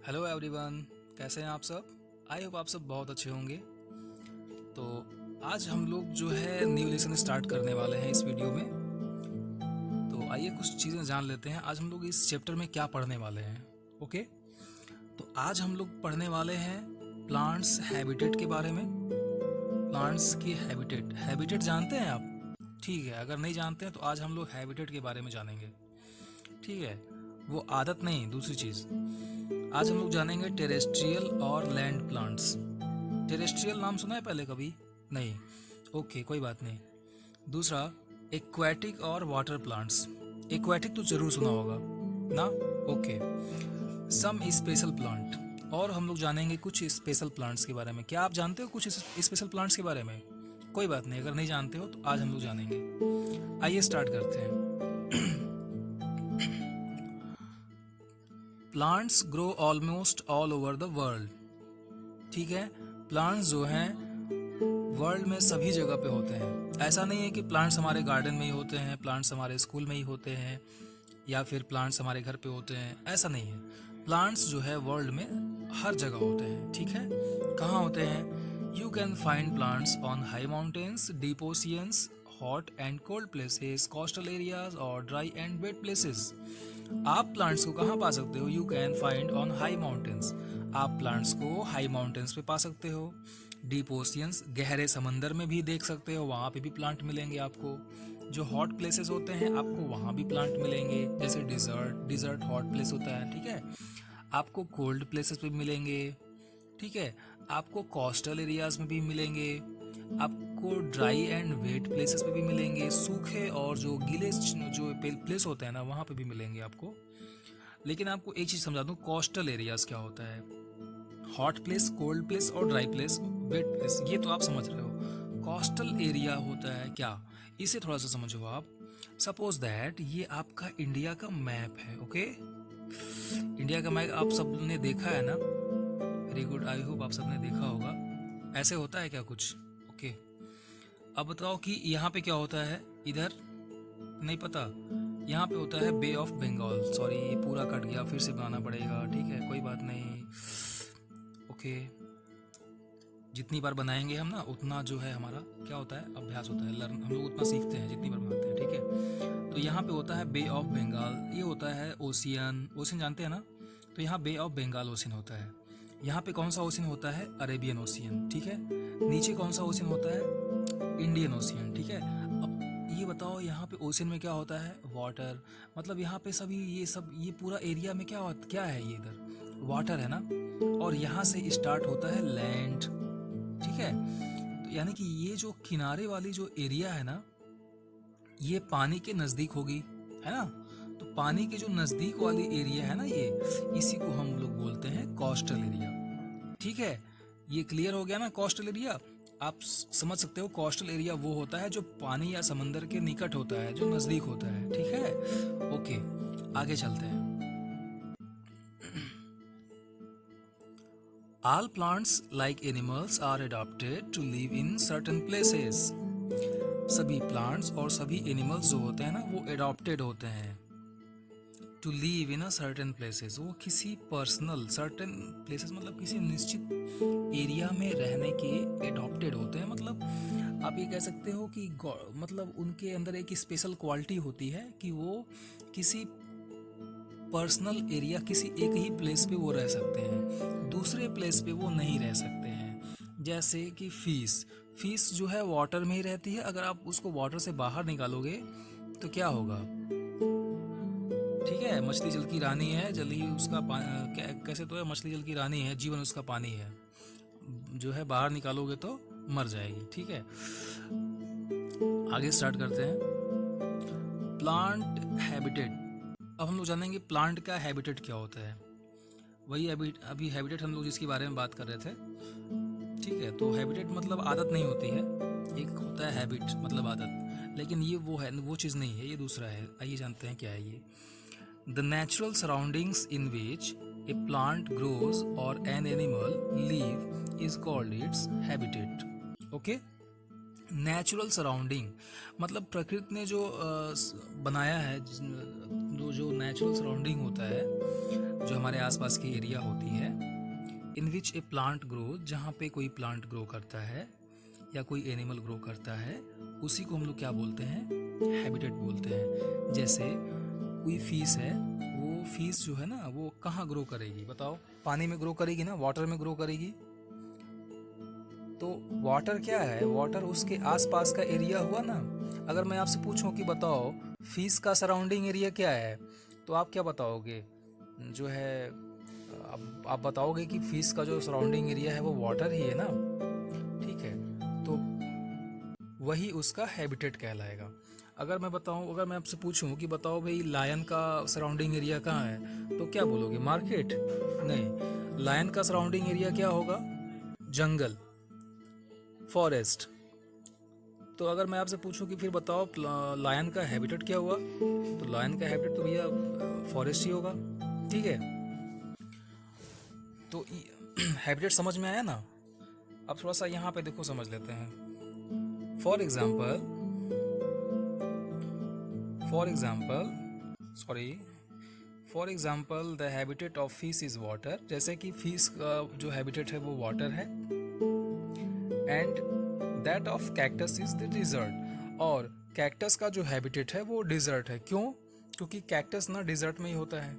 Hello everyone, कैसे हैं आप सब। आई होप आप सब बहुत अच्छे होंगे। तो आज हम लोग जो है न्यू लेसन स्टार्ट करने वाले हैं इस वीडियो में। तो आइए कुछ चीज़ें जान लेते हैं आज हम लोग इस चैप्टर में क्या पढ़ने वाले हैं। ओके, तो आज हम लोग पढ़ने वाले हैं प्लांट्स हैबिटेट के बारे में। प्लांट्स की हैबिटेट, हैबिटेट जानते हैं आप? ठीक है, अगर नहीं जानते हैं तो आज हम लोग हैबिटेट के बारे में जानेंगे। ठीक है, वो आदत नहीं, दूसरी चीज़। आज हम लोग जानेंगे टेरेस्ट्रियल और लैंड प्लांट्स। टेरेस्ट्रियल नाम सुना है पहले कभी? नहीं, ओके कोई बात नहीं। दूसरा, एक्वेटिक और वाटर प्लांट्स। एक्वेटिक तो जरूर सुना होगा ना? Okay, some special plant. और हम लोग जानेंगे कुछ स्पेशल प्लांट्स के बारे में। क्या आप जानते हो कुछ स्पेशल प्लांट्स के बारे में? कोई बात नहीं, अगर नहीं जानते हो तो आज हम लोग जानेंगे। आइए स्टार्ट करते हैं। Plants grow almost all over the world. ठीक है, प्लांट्स जो हैं वर्ल्ड में सभी जगह पे होते हैं। ऐसा नहीं है कि प्लांट्स हमारे गार्डन में ही होते हैं, प्लांट्स हमारे स्कूल में ही होते हैं, या फिर प्लांट्स हमारे घर पे होते हैं, ऐसा नहीं है। प्लांट्स जो है वर्ल्ड में हर जगह होते हैं। ठीक है, कहाँ होते हैं? You can find plants on high mountains, deep oceans, hot and cold places, coastal areas और ड्राई एंड वेट प्लेसेस। आप प्लांट्स को कहाँ पा सकते हो? You can find on high mountains. आप प्लांट्स को हाई माउंटेन्स पे पा सकते हो। डीप ओशियंस, गहरे समंदर में भी देख सकते हो, वहाँ पे भी प्लांट मिलेंगे आपको। जो हॉट प्लेसेस होते हैं आपको वहाँ भी प्लांट मिलेंगे, जैसे डिजर्ट हॉट प्लेस होता है। ठीक है, आपको कोल्ड प्लेसेस पे मिलेंगे। ठीक है, आपको कोस्टल एरियाज में भी मिलेंगे, आपको ड्राई एंड वेट प्लेसेस पे भी मिलेंगे, सूखे और जो गीले जो प्लेस होते हैं ना वहाँ पे भी मिलेंगे आपको। लेकिन आपको एक चीज़ समझा दूँ, कोस्टल एरियाज क्या होता है। हॉट प्लेस, कोल्ड प्लेस और ड्राई प्लेस, वेट प्लेस, ये तो आप समझ रहे हो। कोस्टल एरिया होता है क्या, इसे थोड़ा सा समझो आप। सपोज दैट ये आपका इंडिया का मैप है। ओके, इंडिया का मैप आप सबने देखा है ना? वेरी गुड, आई होप आप सबने देखा होगा। ऐसे होता है क्या कुछ? ओके, अब बताओ कि यहाँ पे क्या होता है? इधर नहीं पता? यहाँ पे होता है बे ऑफ बंगाल। सॉरी, ये पूरा कट गया, फिर से बनाना पड़ेगा। ठीक है, कोई बात नहीं। ओके, जितनी बार बनाएंगे हम ना उतना जो है हमारा क्या होता है, अभ्यास होता है, लर्न, हम लोग उतना सीखते हैं जितनी बार बनाते हैं। ठीक है, तो यहाँ पे होता है बे ऑफ बंगाल, ये होता है ओशियन। ओशियन जानते हैं ना? तो यहाँ बे ऑफ बंगाल ओशियन होता है। यहाँ पे कौन सा ओशियन होता है? Arabian ocean. ठीक है, नीचे कौन सा ओशियन होता है? Indian ocean. ठीक है, अब ये बताओ यहाँ पे ओशियन में क्या होता है? वाटर। मतलब यहाँ पे सभी ये पूरा एरिया में क्या है? ये इधर वाटर है ना, और यहाँ से स्टार्ट होता है लैंड। ठीक है, तो यानी कि ये जो किनारे वाली जो एरिया है ना, ये पानी के नजदीक होगी, है ना? तो पानी के जो नजदीक वाली एरिया है ना, ये इसी को हम लोग बोलते हैं कोस्टल एरिया। ठीक है, ये क्लियर हो गया ना? कोस्टल एरिया आप समझ सकते हो। कोस्टल एरिया वो होता है जो पानी या समंदर के निकट होता है, जो नजदीक होता है। ठीक है, ओके, आगे चलते हैं। All plants like animals are adapted to live in certain places. सभी प्लांट्स और सभी एनिमल्स जो होते हैं ना वो एडॉप्टेड होते हैं to live in a certain places. वो किसी पर्सनल सर्टेन प्लेसेस मतलब किसी निश्चित एरिया में रहने के एडॉप्टेड होते हैं। मतलब आप ये कह सकते हो कि मतलब उनके अंदर एक स्पेशल क्वालिटी होती है कि वो किसी पर्सनल एरिया, किसी एक ही प्लेस पे वो रह सकते हैं, दूसरे प्लेस पे वो नहीं रह सकते हैं। जैसे कि फिश जो है वाटर में ही रहती है, अगर आप उसको वाटर से बाहर निकालोगे तो क्या होगा? ठीक है, मछली जल की रानी है, जल ही उसका कैसे तो है, मछली जल की रानी है, जीवन उसका पानी है, जो है बाहर निकालोगे तो मर जाएगी। ठीक है, आगे स्टार्ट करते हैं। Plant habitat. अब हम लोग जानेंगे प्लांट का हैबिटेट क्या होता है। वही अभी हैबिटेट हम लोग जिसके बारे में बात कर रहे थे। ठीक है, तो हैबिटेट मतलब आदत नहीं होती है, एक होता है हैबिट मतलब आदत, लेकिन ये वो चीज़ नहीं है, ये दूसरा है। आइए जानते हैं क्या है ये। The natural surroundings in which a plant grows और an animal live is called its habitat. Okay, natural surrounding मतलब प्रकृति ने जो बनाया है, जो नेचुरल सराउंडिंग होता है, जो हमारे आसपास की एरिया होती है, इन विच ए प्लांट ग्रो, जहाँ पे कोई प्लांट ग्रो करता है या कोई एनिमल ग्रो करता है, उसी को हम लोग क्या बोलते हैं, हैबिटेट बोलते हैं। जैसे कोई फिश है, वो फिश जो है ना वो कहाँ ग्रो करेगी बताओ? पानी में ग्रो करेगी ना, वाटर में ग्रो करेगी। तो वाटर क्या है? वाटर उसके आसपास का एरिया हुआ ना। अगर मैं आपसे पूछूं कि बताओ फिश का सराउंडिंग एरिया क्या है, तो आप क्या बताओगे? जो है आप बताओगे कि फिश का जो सराउंडिंग एरिया है वो वाटर ही है ना, ठीक है। तो वही उसका हैबिटेट कहलाएगा। अगर मैं आपसे पूछूं कि बताओ भाई लायन का सराउंडिंग एरिया कहाँ है, तो क्या बोलोगे? मार्केट? नहीं, लायन का सराउंडिंग एरिया क्या होगा? जंगल, फॉरेस्ट। तो अगर मैं आपसे पूछूं कि फिर बताओ लायन का हैबिटेट क्या हुआ, तो लायन का हैबिटेट तो भैया फॉरेस्ट ही होगा, ठीक है। तो हैबिटेट समझ में आया ना? अब थोड़ा सा यहाँ पे देखो, समझ लेते हैं। For example the habitat of fish is water. जैसे कि फिश का जो हैबिटेट है वो वाटर है। And that of cactus is the dessert. और कैक्टस का जो हैबिटेट है वो डिजर्ट है। क्यों? क्योंकि कैक्टस ना डिजर्ट में ही होता है,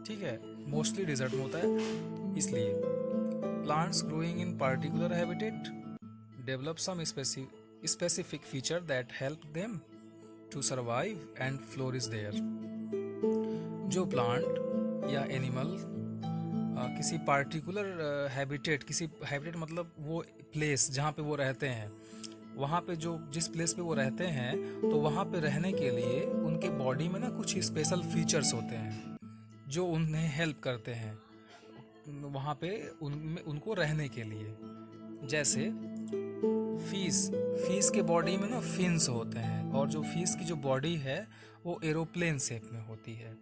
ठीक है, मोस्टली डिजर्ट में होता है। इसलिए plants growing in particular habitat develop some specific feature that help them to survive and flourish there. जो प्लांट या एनिमल किसी पार्टिकुलर हैबिटेट मतलब वो प्लेस जहाँ पे वो रहते हैं, वहाँ पे जिस प्लेस पे वो रहते हैं, तो वहाँ पे रहने के लिए उनके बॉडी में ना कुछ स्पेशल फीचर्स होते हैं जो उन्हें हेल्प करते हैं वहाँ पे उनको रहने के लिए। जैसे फिश के बॉडी में ना फिन्स होते हैं, और जो फिश की जो बॉडी है वो एरोप्लेन शेप में होती है।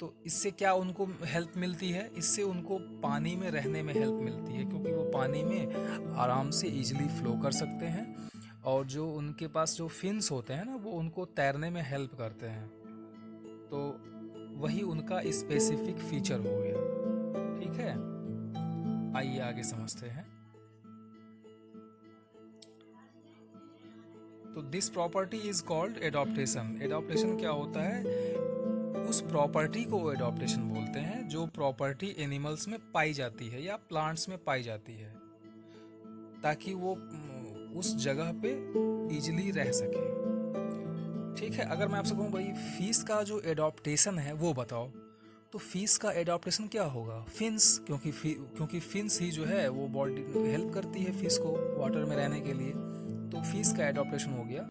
तो इससे क्या उनको हेल्प मिलती है? इससे उनको पानी में रहने में हेल्प मिलती है, क्योंकि वो पानी में आराम से इजीली फ्लो कर सकते हैं। और जो उनके पास जो फिन्स होते हैं ना, वो उनको तैरने में हेल्प करते हैं। तो वही उनका स्पेसिफिक फीचर हो गया, ठीक है। आइए आगे समझते हैं। तो this property is called adaptation. Adaptation क्या होता है? उस प्रॉपर्टी को एडॉप्टेशन बोलते हैं जो प्रॉपर्टी एनिमल्स में पाई जाती है या प्लांट्स में पाई जाती है, ताकि वो उस जगह पे इजीली रह सके, ठीक है। अगर मैं आपसे कहूँ भाई फिश का जो एडॉप्टेशन है वो बताओ, तो फिश का एडॉप्टेशन क्या होगा? फिन्स, क्योंकि फिन्स ही जो है वो बॉडी हेल्प करती है फिश को वाटर में रहने के लिए। तो फिश का एडॉप्टेशन हो गया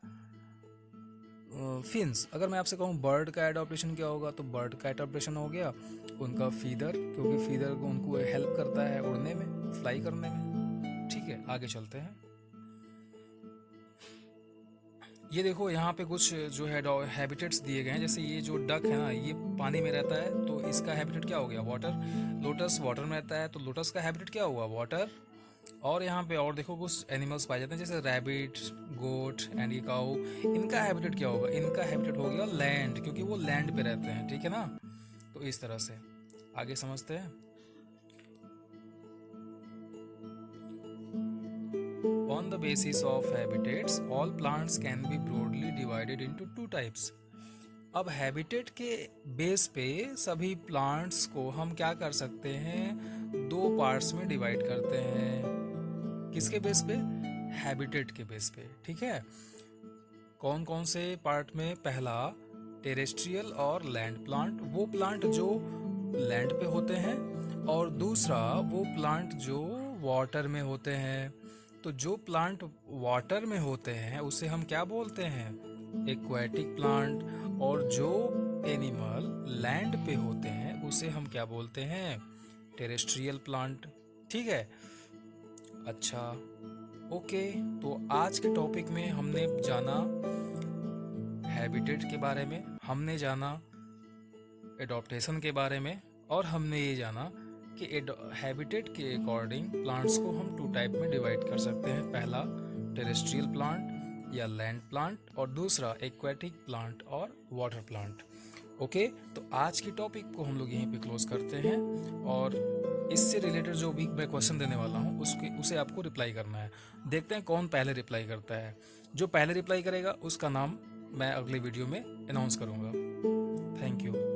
फिन्स। अगर मैं आपसे कहूँ बर्ड का एडॉप्टेशन क्या होगा, तो बर्ड का एडॉप्टेशन हो गया उनका फीदर, क्योंकि फीदर को उनको हेल्प करता है उड़ने में, फ्लाई करने में, ठीक है। आगे चलते हैं। ये देखो यहाँ पे कुछ जो है हैबिटेट्स दिए गए हैं। जैसे ये जो डक है ना, ये पानी में रहता है, तो इसका हैबिटेट क्या हो गया? वाटर। लोटस वाटर में रहता है, तो लोटस का हैबिटेट क्या हुआ? वाटर। और यहाँ पे और देखो कुछ एनिमल्स पाए जाते हैं, जैसे रैबिट, गोट एंड ये काऊ। इनका हैबिटेट क्या होगा? इनका हैबिटेट हो गया लैंड, क्योंकि वो लैंड पे रहते हैं, ठीक है ना। तो इस तरह से आगे समझते हैं। On the basis of habitats, all plants can be broadly divided into two types. अब हैबिटेट के बेस पे सभी प्लांट्स को हम क्या कर सकते हैं? दो पार्ट्स में डिवाइड करते हैं। किसके बेस पे? हैबिटेट के बेस पे, ठीक है। कौन कौन से पार्ट में? पहला टेरेस्ट्रियल और लैंड प्लांट, वो प्लांट जो लैंड पे होते हैं, और दूसरा वो प्लांट जो वाटर में होते हैं। तो जो प्लांट वाटर में होते हैं उसे हम क्या बोलते हैं? Aquatic plant. और जो एनिमल लैंड पे होते हैं उसे हम क्या बोलते हैं? टेरेस्ट्रियल प्लांट, ठीक है। अच्छा, ओके। तो आज के टॉपिक में हमने जाना हैबिटेट के बारे में, हमने जाना एडॉप्टेशन के बारे में, और हमने ये जाना कि हैबिटेट के अकॉर्डिंग प्लांट्स को हम टू टाइप में डिवाइड कर सकते हैं। पहला टेरेस्ट्रियल प्लांट या लैंड प्लांट, और दूसरा एक्वाटिक प्लांट और वाटर प्लांट। ओके, तो आज की टॉपिक को हम लोग यहीं पे क्लोज करते हैं और इससे रिलेटेड जो भी मैं क्वेश्चन देने वाला हूँ उसे आपको रिप्लाई करना है। देखते हैं कौन पहले रिप्लाई करता है। जो पहले रिप्लाई करेगा उसका नाम मैं अगले वीडियो में अनाउंस करूँगा। Thank you.